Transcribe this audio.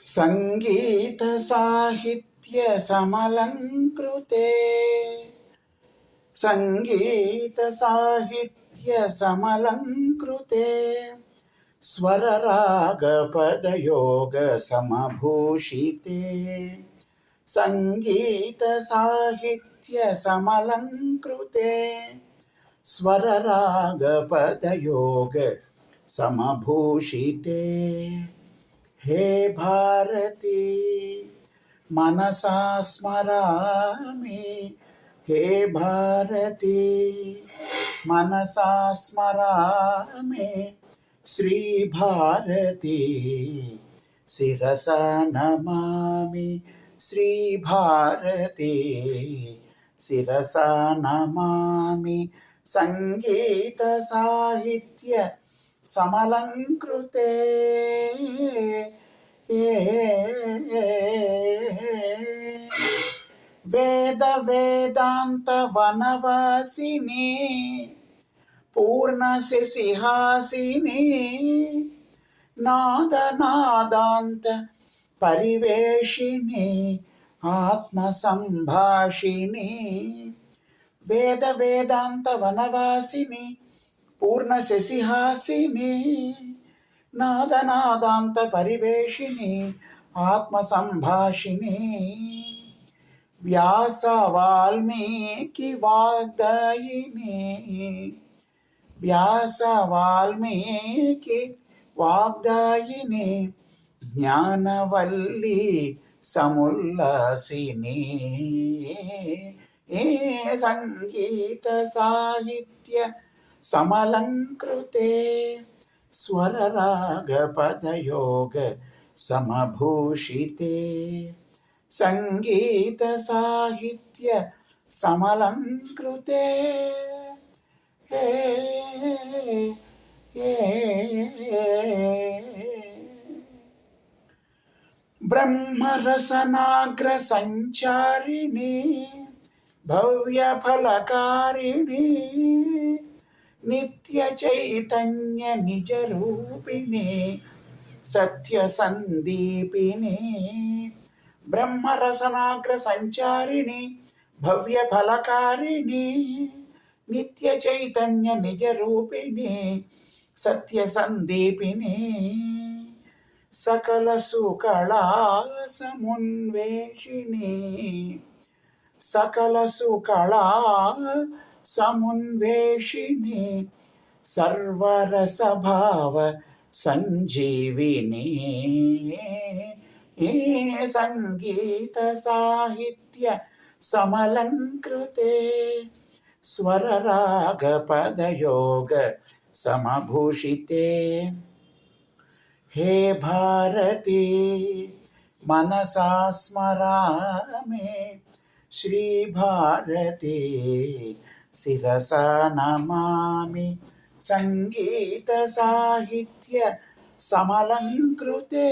సంగీత సాహిత్య సమలంకృతే సంగీత సాహిత్య సమలంకృతే స్వరరాగ పదయోగ సమభూషితే సంగీత సాహిత్య సమలంకృతే స్వరరాగ పదయోగ సమభూషితే हे भारती मनसा स्मरामि हे भारती मनसा स्मरामि श्री भारती शिरसा नमामि श्री भारती शिरसा नमामि संगीत साहित्य समलंकृते वेद वेदांत वनवासिनी पूर्ण सिहासिनी नाद नादांत परिवेशिनी आत्म संभाषिनी वेद वेदांत वनवासिनी पूर्ण शशिहासिनी नादनादांत परिवेशिनी आत्म संभाषिनी व्यास वाल्मीकि वाग्दायिनी व्यास वाल्मीकि वाग्दायिनी ज्ञानवल्ली समुल्लासिनी संगीत साहित्य समलंकृते स्वरराग पदयोग समभूषिते संगीत साहित्य समलंकृते ब्रह्मरसनाग्र संचारिणी भव्य फलकारिणी नित्य चैतन्य निज रूपिणी सत्य संदीपिनी ब्रह्म रसनाग्र संचारिणी भव्य फलकारिणी नित्य चैतन्य निज रूपिणी सत्य संदीपिनी सकल सुकला समुन्वेषिणी सकल सुकला समुन्वेषिणी सर्वरसभाव संजीविनी संगीत साहित्य समलंकृते स्वरराग पदयोग समभूषिते हे भारती मनसा स्मरामि श्री भारती शिरसा नमामि संगीत साहित्य समलंकृते